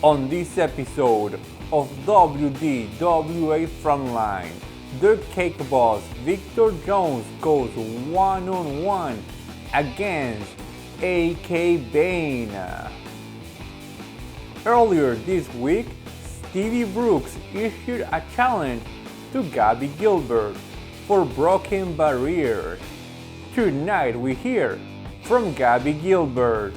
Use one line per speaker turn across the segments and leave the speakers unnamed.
On this episode of WDWA Frontline, the Cake Boss Victor Jones goes one-on-one against AK Bane. Earlier this week, Stevie Brooks issued a challenge to Gabby Gilbert for broken barriers. Tonight we hear from Gabby Gilbert.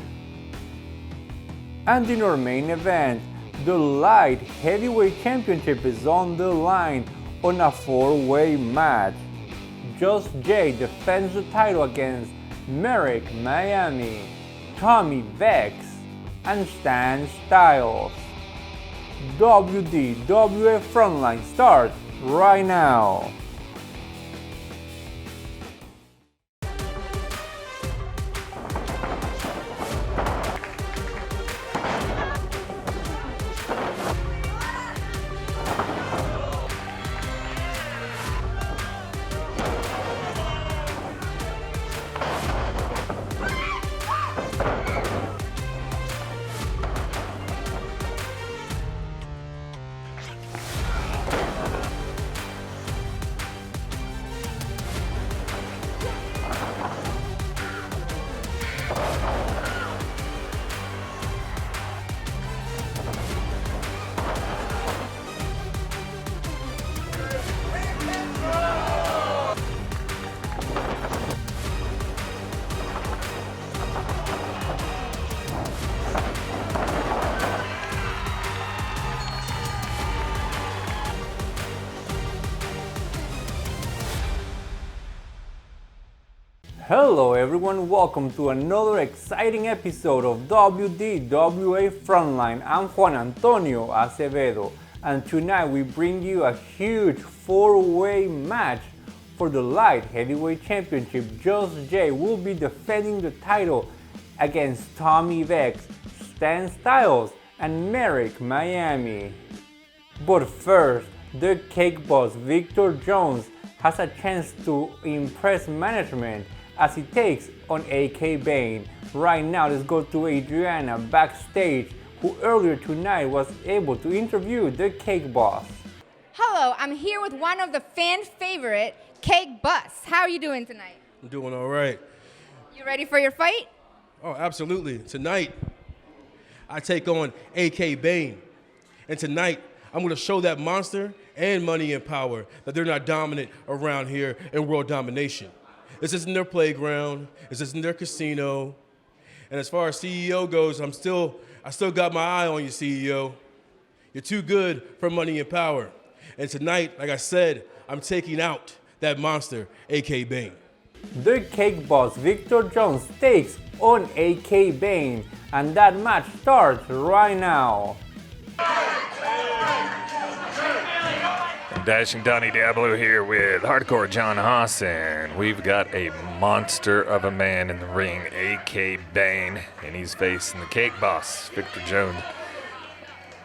And in our main event, the light heavyweight championship is on the line on a four-way match. Just Jay defends the title against Merrick Miami, Tommy Vecs, and Stan Stylez. WDWA Frontline starts right now. Hello everyone, welcome to another exciting episode of WDWA Frontline. I'm Juan Antonio Acevedo, and tonight we bring you a huge four-way match for the light heavyweight championship. Just Jay will be defending the title against Tommy Vecs, Stan Stylez, and Merrick Miami. But first, the Cake Boss Victor Jones has a chance to impress management as he takes on AK Bane. Right now, let's go to Adriana backstage, who earlier tonight was able to interview the Cake Boss.
Hello, I'm here with one of the fan favorite, Cake Boss. How are you doing tonight?
I'm doing all right.
You ready for your fight?
Oh, absolutely. Tonight, I take on AK Bane. And tonight, I'm going to show that monster and Money and Power that they're not dominant around here in world domination. This isn't their playground. This isn't their casino. And as far as CEO goes, I still got my eye on you, CEO. You're too good for Money and Power. And tonight, like I said, I'm taking out that monster, AK Bane.
The Cake Boss Victor Jones takes on AK Bane, and that match starts right now.
Dashing Donnie Diablo here with Hardcore John Haas, and we've got a monster of a man in the ring, AK Bane, and he's facing the Cake Boss, Victor Jones.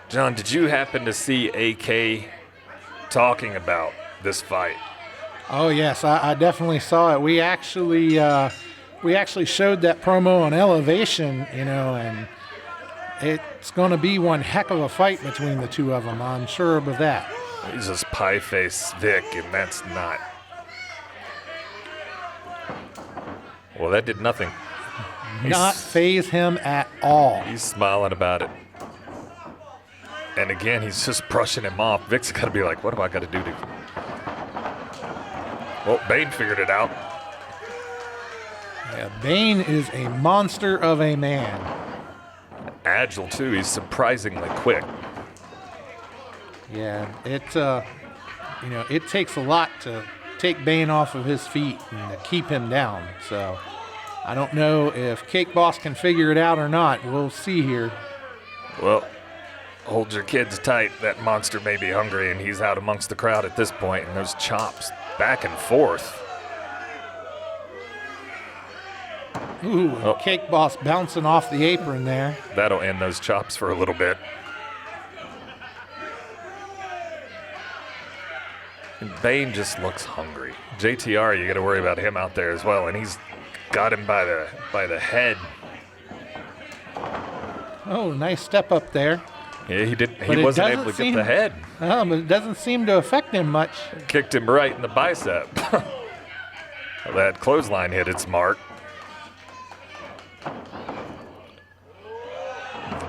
John, did you happen to see AK talking about this fight?
Oh yes, I definitely saw it. We actually showed that promo on Elevation, and it's going to be one heck of a fight between the two of them. I'm sure of that.
He's just pie-face Vic, and that's not. Well, that did nothing.
Not faze him at all.
He's smiling about it. And again, he's just brushing him off. Vic's got to be like, what do I got to do to... Well, Bane figured it out.
Yeah, Bane is a monster of a man.
Agile, too. He's surprisingly quick.
Yeah, it takes a lot to take Bane off of his feet and to keep him down. So I don't know if Cake Boss can figure it out or not. We'll see here.
Well, hold your kids tight. That monster may be hungry, and he's out amongst the crowd at this point, and those chops back and forth.
Ooh, Cake Boss bouncing off the apron there.
That'll end those chops for a little bit. And Bane just looks hungry. JTR, you got to worry about him out there as well, and he's got him by the head.
Oh, nice step up there.
Yeah, he did.
But
He
it
wasn't
doesn't
able to
seem-
get the head.
But it doesn't seem to affect him much.
Kicked him right in the bicep. That clothesline hit its mark.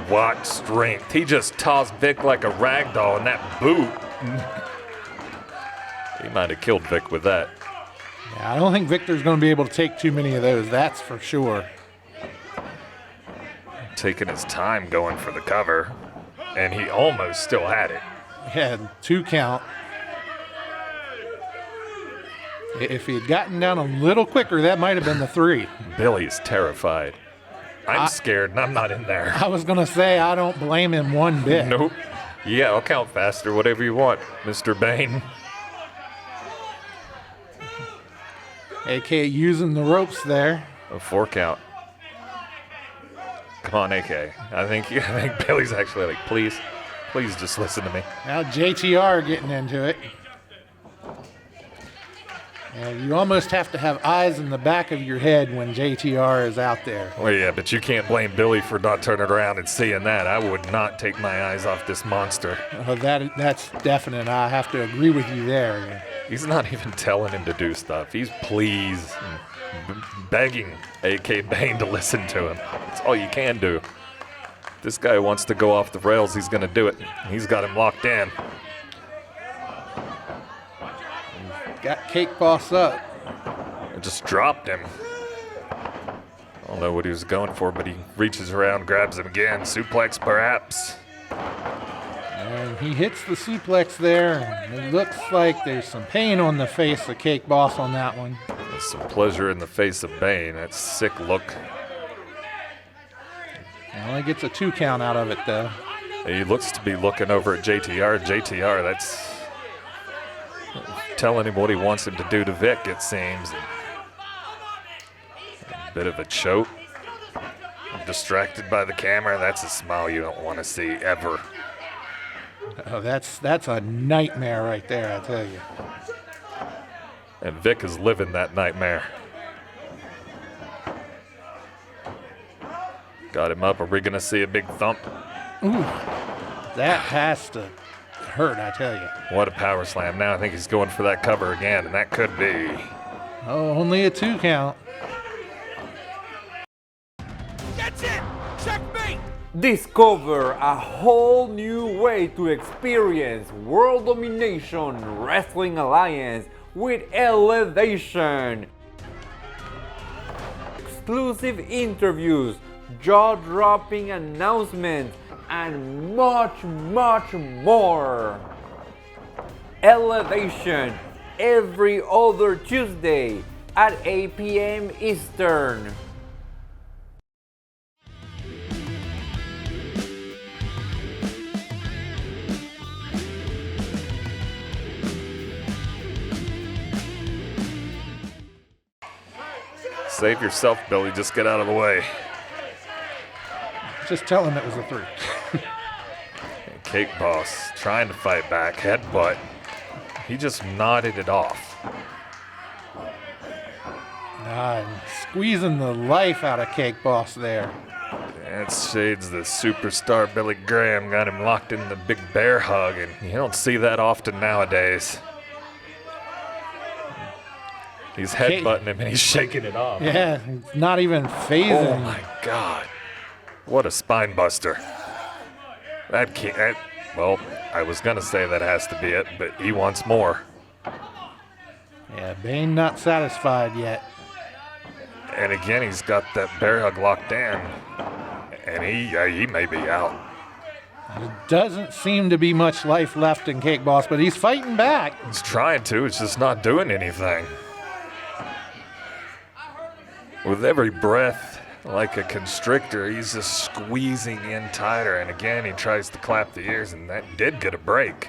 What strength. He just tossed Vic like a rag doll in that boot. He might have killed Vic with that.
Yeah, I don't think Victor's going to be able to take too many of those, that's for sure.
Taking his time going for the cover, and he almost still had it.
Yeah, 2 count. If he had gotten down a little quicker, that might have been the 3.
Billy's terrified. I'm scared, and I'm not in there.
I was going to say, I don't blame him one bit.
Nope. Yeah, I'll count faster, whatever you want, Mr. Bane.
AK using the ropes there.
A 4 count. Come on, AK. I think Billy's actually like, please just listen to me.
Now JTR getting into it. Yeah, you almost have to have eyes in the back of your head when JTR is out there.
Well, yeah, but you can't blame Billy for not turning around and seeing that. I would not take my eyes off this monster.
That's definite. I have to agree with you there.
He's not even telling him to do stuff. He's pleased and begging AK Bane to listen to him. That's all you can do. If this guy wants to go off the rails, he's going to do it. He's got him locked in.
Got Cake Boss up.
It just dropped him. I don't know what he was going for, but he reaches around, grabs him again. Suplex, perhaps.
And he hits the suplex there. And it looks like there's some pain on the face of Cake Boss on that one.
There's some pleasure in the face of Bane. That sick look.
He only gets a 2 count out of it, though.
He looks to be looking over at JTR. JTR, that's telling him what he wants him to do to Vic, it seems. A bit of a choke. Distracted by the camera. That's a smile you don't want to see ever.
Oh, that's a nightmare right there, I tell you.
And Vic is living that nightmare. Got him up. Are we going to see a big thump?
Ooh, that has to hurt, I tell you.
What a power slam. Now I think he's going for that cover again, and that could be.
Oh, only a 2 count.
That's it! Checkmate!
Discover a whole new way to experience World Domination Wrestling Alliance with Elevation. Exclusive interviews, jaw-dropping announcements, and much more. Elevation every other Tuesday at 8 p.m. Eastern.
Save yourself, Billy. Just get out of the way.
Just tell him it was a 3.
Cake Boss trying to fight back. Headbutt. He just nodded it off.
Squeezing the life out of Cake Boss there.
That shades the superstar Billy Graham. Got him locked in the big bear hug, and you don't see that often nowadays. He's headbutting him and he's shaking it off.
Yeah, it's not even phasing.
Oh my God. What a spine buster. That can't, well, I was going to say that has to be it, but he wants more.
Yeah, Bane not satisfied yet.
And again, he's got that bear hug locked in. And he may be out.
There doesn't seem to be much life left in Cake Boss, but he's fighting back.
He's trying to, it's just not doing anything. With every breath, like a constrictor, he's just squeezing in tighter. And again, he tries to clap the ears, and that did get a break.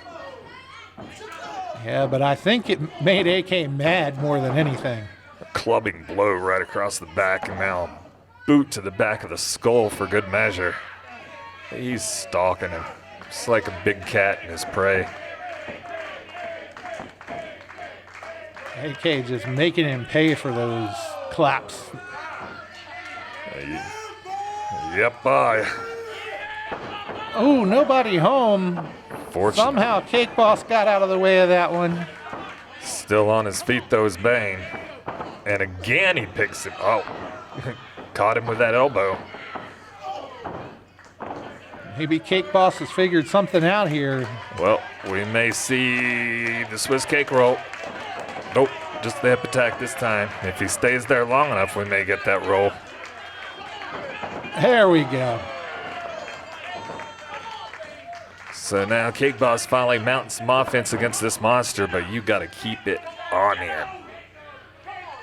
Yeah, but I think it made AK mad more than anything.
A clubbing blow right across the back, and now boot to the back of the skull for good measure. He's stalking him, just like a big cat in his prey.
AK just making him pay for those claps.
Yep, bye.
Oh, nobody home.
Fortunately,
Somehow Cake Boss got out of the way of that one.
still on his feet though is Bane. And again he picks him. Oh, caught him with that elbow.
Maybe Cake Boss has figured something out here.
Well, we may see the Swiss cake roll. Nope, just the hip attack this time. If he stays there long enough, we may get that roll.
There we go.
So now Cake Boss finally mounting some offense against this monster, but you got to keep it on him.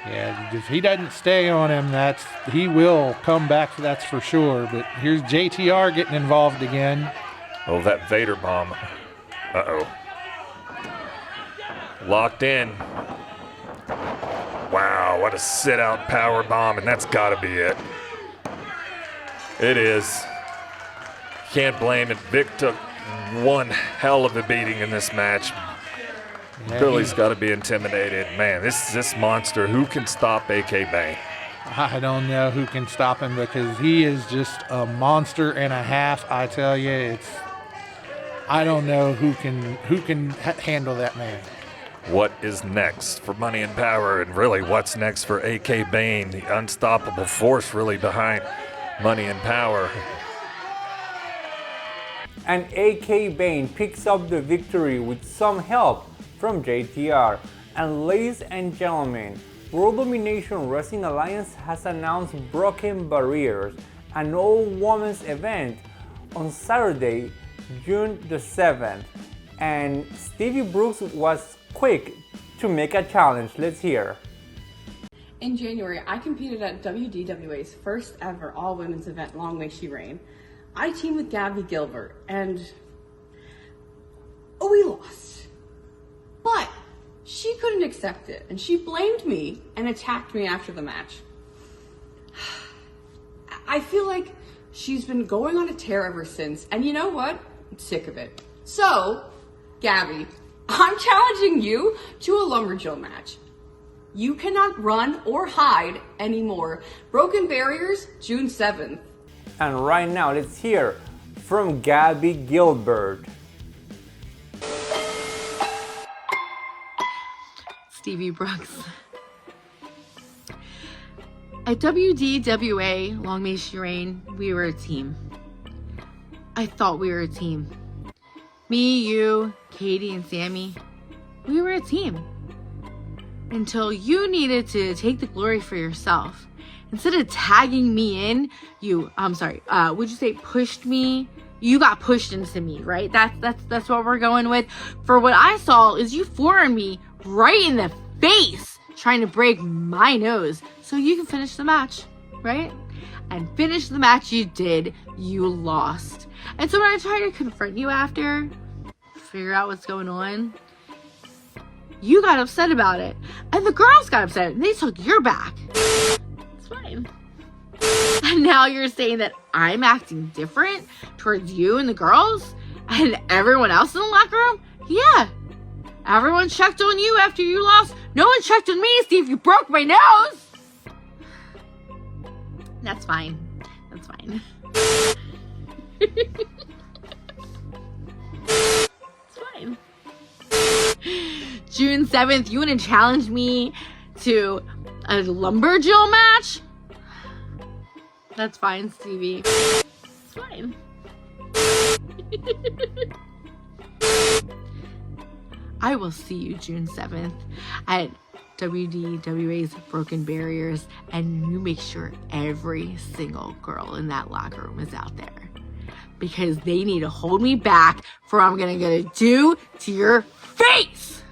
Yeah, if he doesn't stay on him, he will come back, that's for sure. But here's JTR getting involved again.
Oh, that Vader bomb. Uh-oh. Locked in. Wow, what a sit-out power bomb, and that's got to be it. It is. Can't blame it. Vic took one hell of a beating in this match.
Yeah,
Billy's got to be intimidated. Man, this monster, who can stop AK Bane?
I don't know who can stop him because he is just a monster and a half. I tell you, I don't know who can handle that man.
What is next for Money and Power, and really what's next for AK Bane, the unstoppable force really behind Money and Power?
And AK Bane picks up the victory with some help from JTR. And ladies and gentlemen, World Domination Wrestling Alliance has announced Broken Barriers, an all-women's event on Saturday, June the 7th. And Stevie Brooks was quick to make a challenge. Let's hear.
In January, I competed at WDWA's first ever all-women's event, Long May She Reign. I teamed with Gabby Gilbert, and we lost. But she couldn't accept it, and she blamed me and attacked me after the match. I feel like she's been going on a tear ever since, and you know what? I'm sick of it. So, Gabby, I'm challenging you to a Lumberjill match. You cannot run or hide anymore. Broken Barriers, June 7th.
And right now, let's hear from Gabby Gilbert.
Stevie Brooks. At WDWA Long May She Reign, we were a team. I thought we were a team. Me, you, Katie, and Sammy, we were a team. Until you needed to take the glory for yourself. Instead of tagging me in, would you say pushed me? You got pushed into me, right? That's what we're going with. For what I saw is you flooring me right in the face, trying to break my nose so you can finish the match, right? And finish the match you did, you lost. And so when I tried to confront you after, figure out what's going on, you got upset about it. And the girls got upset and they took your back. It's fine. And now you're saying that I'm acting different towards you and the girls and everyone else in the locker room? Yeah. Everyone checked on you after you lost. No one checked on me to see if you broke my nose. That's fine. That's fine. It's fine. June 7th, you want to challenge me to a Lumberjill match? That's fine, Stevie. It's fine. I will see you June 7th at WDWA's Broken Barriers, and you make sure every single girl in that locker room is out there. Because they need to hold me back for what I'm gonna do to your face!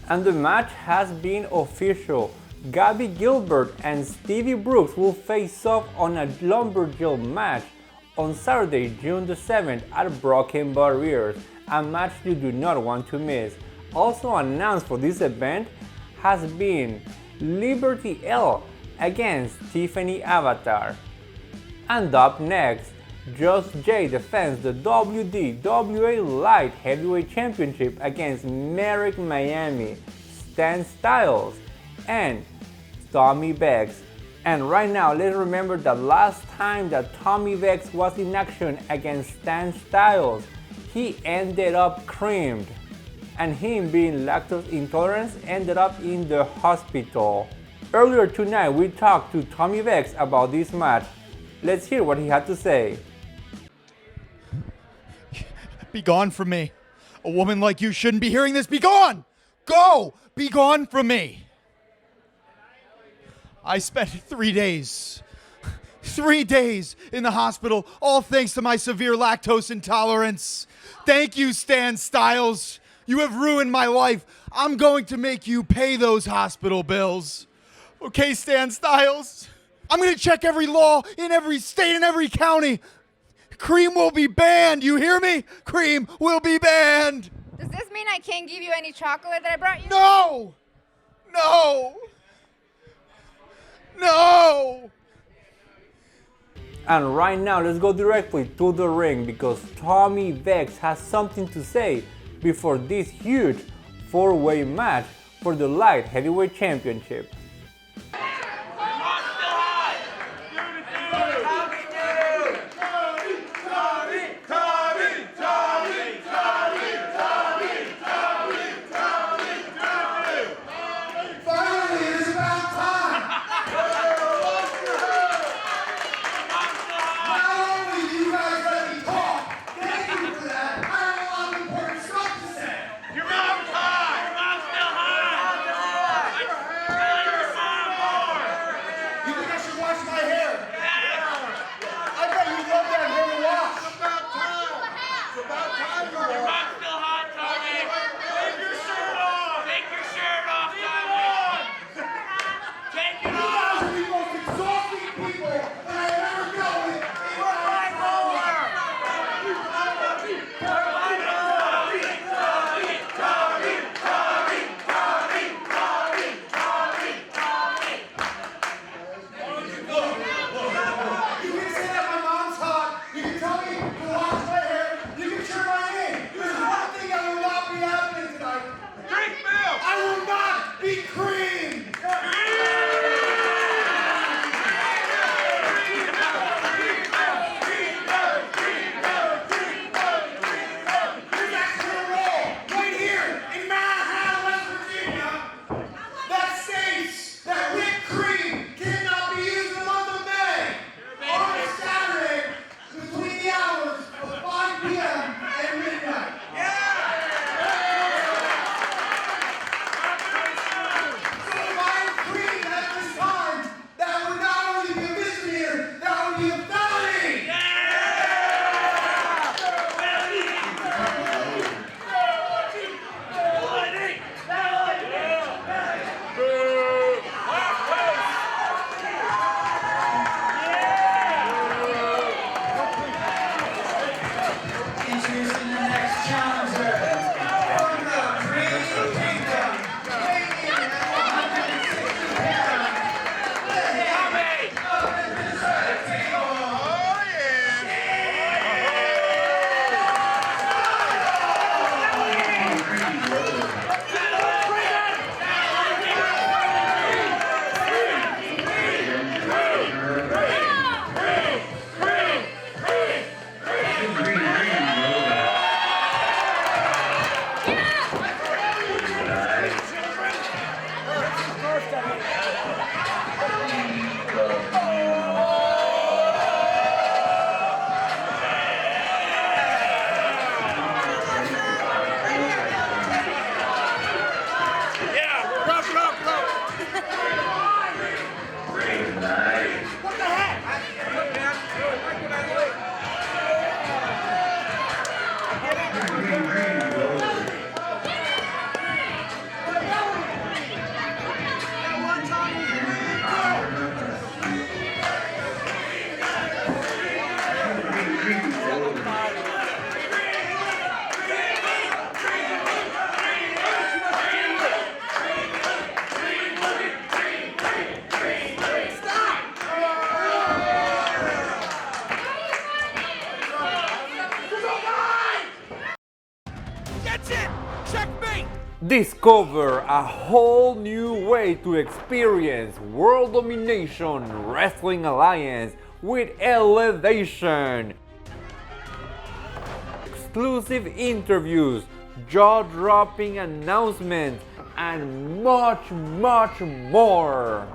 And the match has been official. Gabby Gilbert and Stevie Brooks will face off on a Lumberjill match on Saturday, June the 7th at Broken Barriers, a match you do not want to miss. Also announced for this event has been Liberty L against Tiffany Avatar. And up next, Just Jay defends the WDWA Light Heavyweight Championship against Merrick Miami, Stan Stylez, and Tommy Vecs. And right now, let's remember the last time that Tommy Vecs was in action against Stan Stylez, he ended up creamed, and him being lactose intolerant ended up in the hospital. Earlier tonight, we talked to Tommy Vecs about this match. Let's hear what he had to say.
Be gone from me. A woman like you shouldn't be hearing this. Be gone! Go! Be gone from me. I spent 3 days in the hospital, all thanks to my severe lactose intolerance. Thank you, Stan Stylez. You have ruined my life. I'm going to make you pay those hospital bills. Okay, Stan Stylez? I'm going to check every law in every state and every county. Cream will be banned. You hear me? Cream will be banned.
Does this mean I can't give you any chocolate that I brought you?
No! No! No!
And right now, let's go directly to the ring because Tommy Vecs has something to say before this huge 4-way match for the Light Heavyweight Championship.
You can say that my mom's hot. You can tell me to wash my hair. You can turn my name.
Discover a whole new way to experience World Domination Wrestling Alliance with Elevation. Exclusive interviews, jaw-dropping announcements, and much more.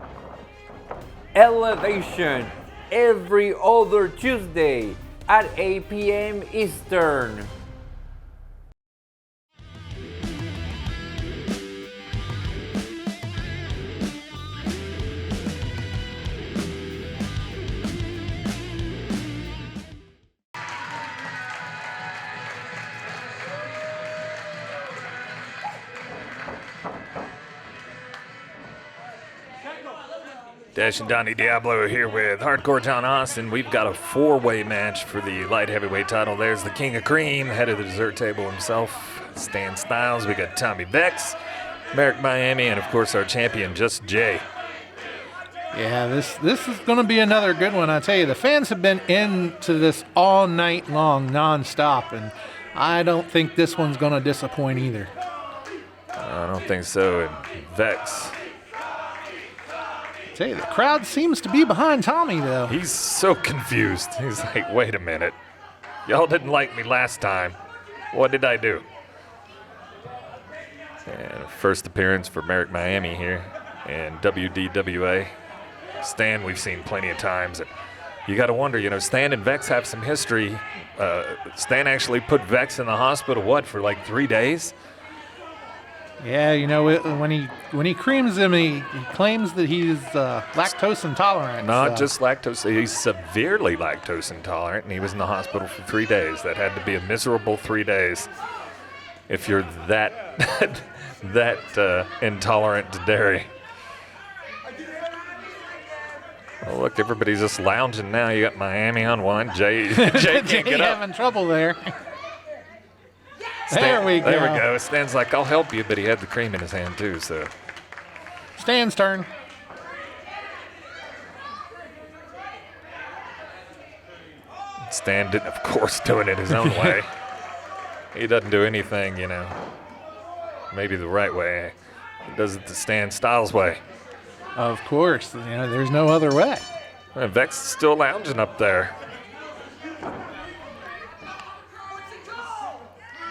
Elevation every other Tuesday at 8 p.m. Eastern.
Dash and Donnie Diablo here with Hardcore John Austin. We've got a four-way match for the light heavyweight title. There's the King of Cream, head of the dessert table himself, Stan Stylez. We got Tommy Vecs, Merrick Miami, and of course our champion, Just Jay.
Yeah, this is going to be another good one. I tell you, the fans have been into this all night long, nonstop, and I don't think this one's going to disappoint either.
I don't think so. And Vecs,
Tell you, the crowd seems to be behind Tommy, though.
he's so confused. He's like, wait a minute. Y'all didn't like me last time. What did I do? And first appearance for Merrick Miami here in WDWA. Stan, we've seen plenty of times. And you got to wonder, Stan and Vecs have some history. Stan actually put Vecs in the hospital, for like 3 days?
Yeah, when he creams him, he claims that he's lactose intolerant.
Not just lactose, he's severely lactose intolerant, and he was in the hospital for 3 days. That had to be a miserable 3 days if you're that intolerant to dairy. Oh, look, everybody's just lounging now. You got Miami on one. Jay can't get up.
Having trouble there.
Stan,
there we go.
Stan's like, I'll help you, but he had the cream in his hand too, so.
Stan's turn.
Stan didn't, of course, doing it his own way. He doesn't do anything, maybe the right way. He does it the Stan Stylez way.
Of course. There's no other way.
And Vecs is still lounging up there.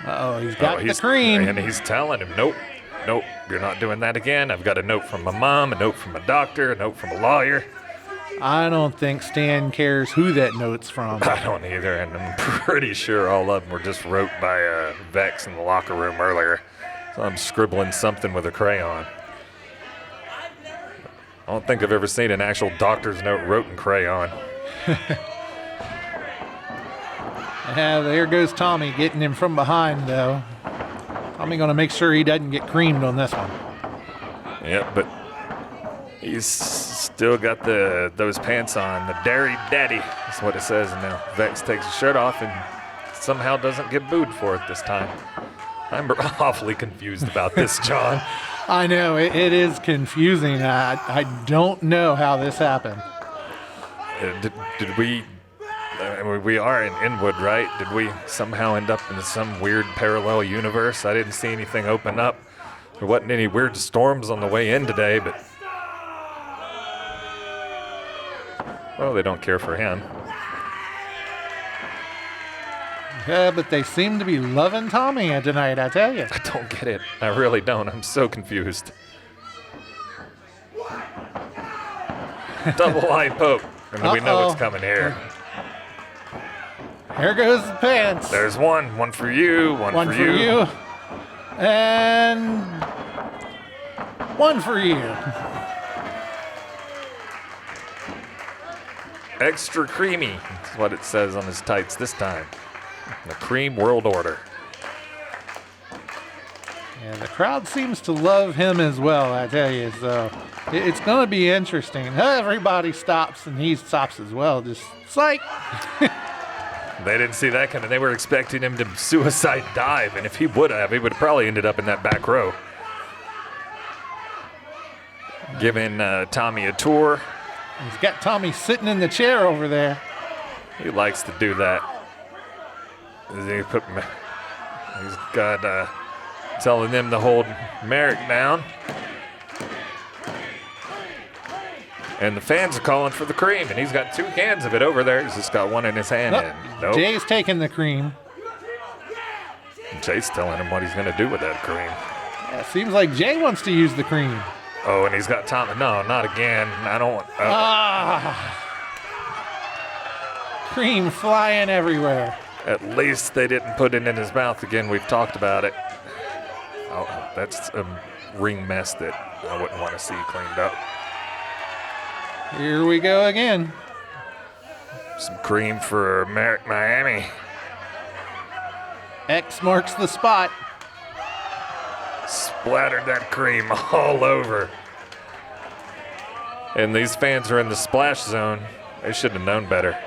Uh-oh, he's got the cream.
And he's telling him, nope, you're not doing that again. I've got a note from my mom, a note from a doctor, a note from a lawyer.
I don't think Stan cares who that note's from.
I don't either, and I'm pretty sure all of them were just wrote by Vecs in the locker room earlier. So I'm scribbling something with a crayon. I don't think I've ever seen an actual doctor's note wrote in crayon.
Yeah, there goes Tommy getting him from behind, though. Tommy going to make sure he doesn't get creamed on this one.
Yep, but he's still got those pants on. The Dairy Daddy is what it says. And now Vecs takes his shirt off and somehow doesn't get booed for it this time. I'm awfully confused about this, John.
I know, it is confusing. I don't know how this happened.
Did we... we are in Inwood, right? Did we somehow end up in some weird parallel universe? I didn't see anything open up. There wasn't any weird storms on the way in today, but... Well, they don't care for him.
Yeah, but they seem to be loving Tommy tonight, I tell you.
I don't get it. I really don't. I'm so confused. Double eye poke. And we know what's coming here.
Here goes the pants.
There's one. One for you, one for you.
And one for you.
Extra creamy. That's what it says on his tights this time. The Cream World Order.
Yeah, the crowd seems to love him as well, I tell you. So it's going to be interesting. Everybody stops, and he stops as well. Just like...
They didn't see that coming. They were expecting him to suicide dive, and if he would have probably ended up in that back row. Giving Tommy a tour.
He's got Tommy sitting in the chair over there.
He likes to do that. He's got telling them to hold Merrick down. And the fans are calling for the cream, and he's got 2 cans of it over there. He's just got one in his hand. Nope.
Jay's taking the cream.
Jay's telling him what he's going to do with that cream.
Yeah, seems like Jay wants to use the cream.
Oh, and he's got Tommy. No, not again. I don't want.
Cream flying everywhere.
At least they didn't put it in his mouth again. We've talked about it. Oh, that's a ring mess that I wouldn't want to see cleaned up.
Here we go again.
Some cream for Merrick Miami.
X marks the spot.
Splattered that cream all over. And these fans are in the splash zone. They should have known better.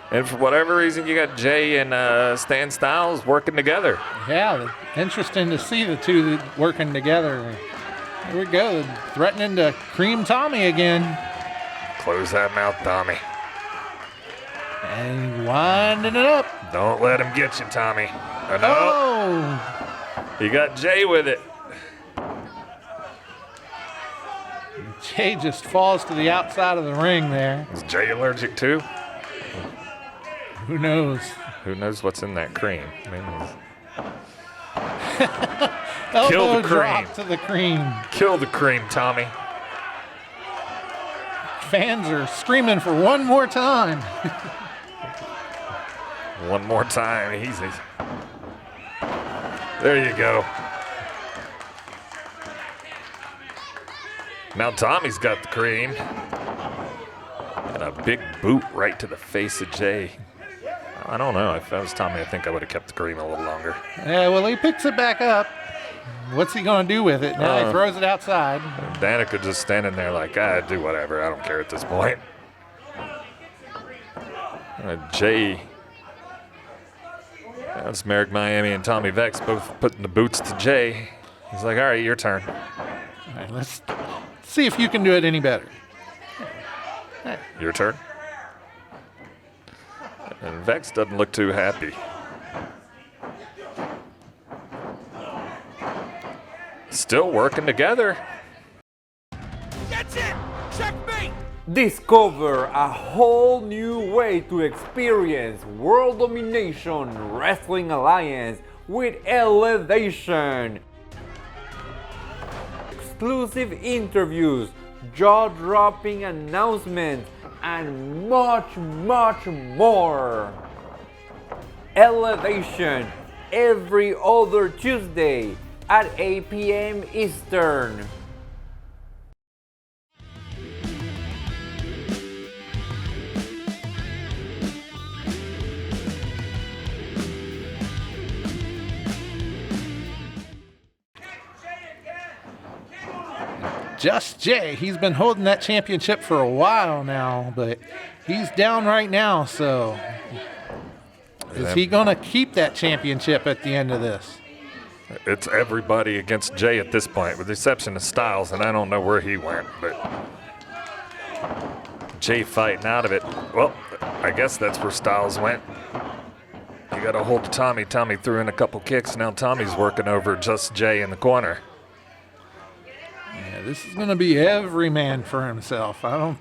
And for whatever reason, you got Jay and Stan Stylez working together.
Yeah, interesting to see the two working together. Here we go, threatening to cream Tommy again.
Close that mouth, Tommy.
And winding it up.
Don't let him get you, Tommy. Oh, no.
Oh!
You got Jay with it.
Jay just falls to the outside of the ring there.
Is Jay allergic too?
Who knows?
Who knows what's in that cream?
Elbow
the cream.
drop to the cream.
Kill the cream, Tommy.
Fans are screaming for one more time.
One more time. Easy. There you go. Now Tommy's got the cream. And a big boot right to the face of Jay. I don't know. If I was Tommy, I think I would have kept the cream a little longer.
Yeah, well, he picks it back up. What's he going to do with it? Now he throws it outside.
Danica just standing there like, do whatever. I don't care at this point. Jay. That's Merrick Miami and Tommy Vecs both putting the boots to Jay. He's like, all right, your turn.
All right, let's see if you can do it any better.
Your turn. And Vecs doesn't look too happy. Still working together.
That's it! Checkmate!
Discover a whole new way to experience World Domination Wrestling Alliance with Elevation. Exclusive interviews, jaw-dropping announcements, and much, much more. Elevation every other Tuesday at 8 p.m. Eastern.
Just Jay, he's been holding that championship for a while now, but he's down right now, so is he going to keep that championship at the end of this?
It's everybody against Jay at this point, with the exception of Stylez, and I don't know where he went, but Jay fighting out of it. Well, I guess that's where Stylez went. You got a hold of Tommy. Tommy threw in a couple kicks. Now Tommy's working over just Jay in the corner.
Yeah, this is going to be every man for himself. I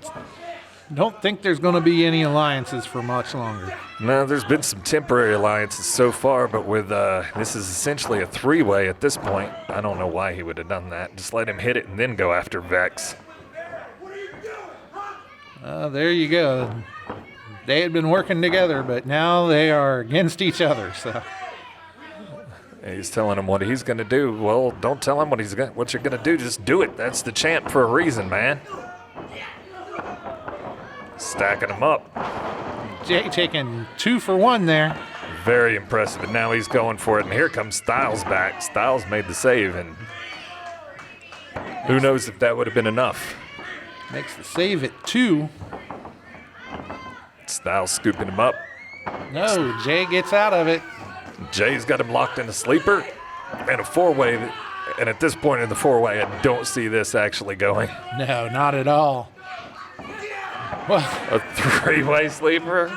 don't think there's going to be any alliances for much longer.
No, there's been some temporary alliances so far, but with this is essentially a three-way at this point. I don't know why he would have done that. Just let him hit it and then go after Vecs.
There you go. They had been working together, but now they are against each other. So
he's telling him what he's going to do. Well, don't tell him what you're going to do. Just do it. That's the champ for a reason, man. Stacking him up.
Jay taking 2 for 1 there.
Very impressive. And now he's going for it. And here comes Stylez back. Stylez made the save, and who knows if that would have been enough.
Makes the save at 2.
Stylez scooping him up.
No, Jay gets out of it.
Jay's got him locked in a sleeper and a four-way. And at this point in the four-way, I don't see this actually going.
No, not at all. Well,
a three-way sleeper.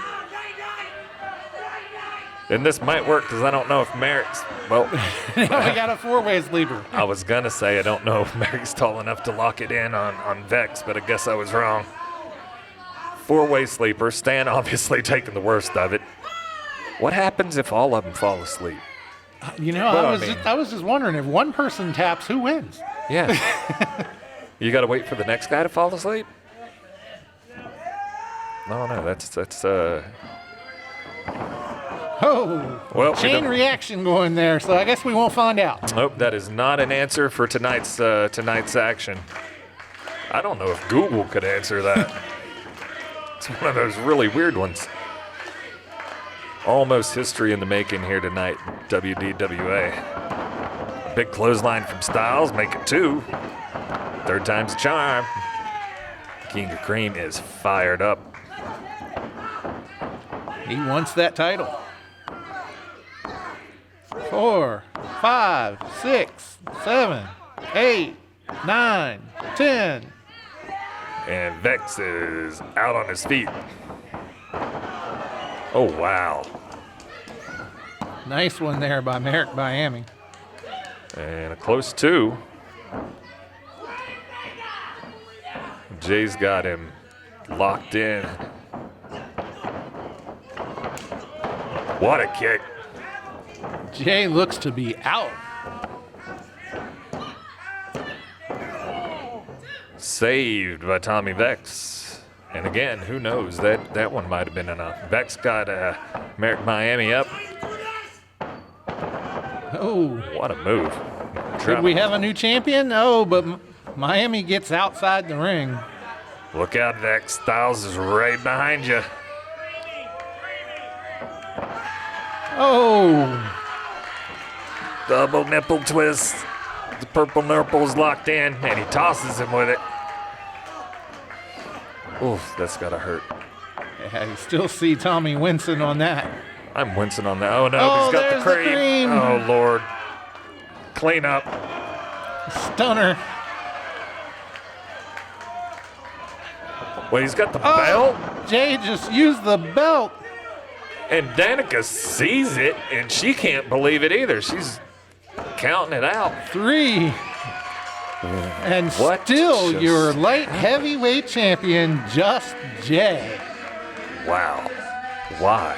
And this might work because I don't know if Merrick's, well,
We got a four-way sleeper.
I was going to say I don't know if Merrick's tall enough to lock it in on Vecs, but I guess I was wrong. Four-way sleeper. Stan obviously taking the worst of it. What happens if all of them fall asleep?
You know,
Well,
I was just wondering, if one person taps, who wins?
Yeah. You got to wait for the next guy to fall asleep? No, that's
Oh,
well,
chain reaction going there, so I guess we won't find out.
Nope, that is not an answer for tonight's action. I don't know if Google could answer that. It's one of those really weird ones. Almost history in the making here tonight, WDWA. Big clothesline from Stylez, make it 2. Third time's a charm. King of Cream is fired up.
He wants that title. 4, 5, 6, 7, 8, 9, 10.
And Vecs is out on his feet. Oh, wow.
Nice one there by Merrick Miami.
And a close 2. Jay's got him locked in. What a kick.
Jay looks to be out.
Saved by Tommy Vecs. And again, who knows? That one might have been enough. Vecs got Merrick Miami up.
Oh,
What a move.
did we have a new champion? Oh, but Miami gets outside the ring.
Look out, Vecs. Stylez is right behind you.
Oh,
Double nipple twist. The purple nurple's locked in, and he tosses him with it. Oof, that's gotta hurt.
yeah, you still see Tommy wincing on that.
I'm wincing on that. Oh no,
Oh,
he's got
there's
the
the
cream.
cream.
Oh Lord. Clean up.
Stunner.
Wait, he's got the
Oh,
belt?
Jay just used the belt.
And Danica sees it, and she can't believe it either. She's counting it out.
3. And
What
still
just
your light heavyweight champion, Just Jay.
Wow. Why?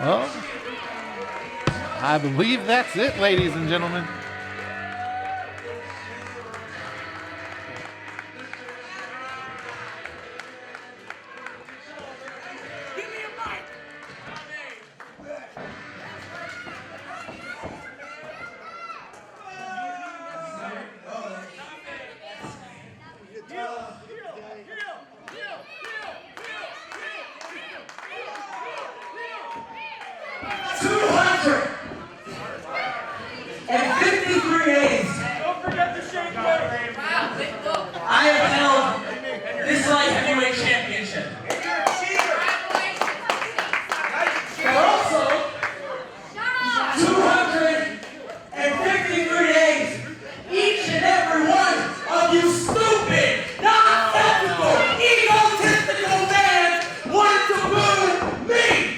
Well, I believe that's it, ladies and gentlemen.
I have held this light heavyweight championship. But also, 253 days, each and every one of you stupid, nonsensical, egotistical fans wanted to boo me.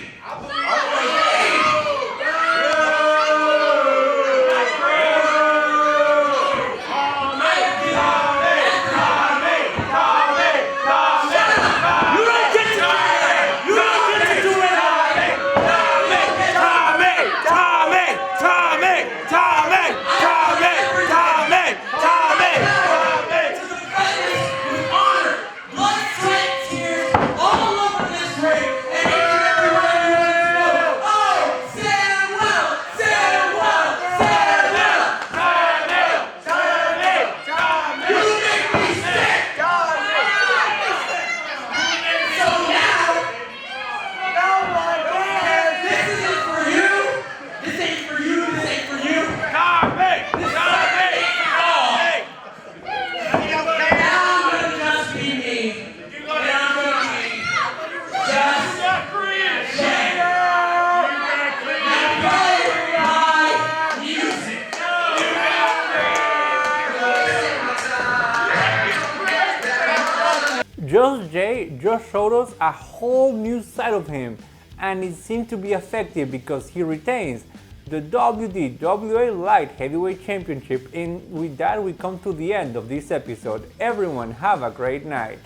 Just Jay just showed us a whole new side of him, and it seemed to be effective because he retains the WDWA Light Heavyweight Championship. And with that, we come to the end of this episode. Everyone have a great night.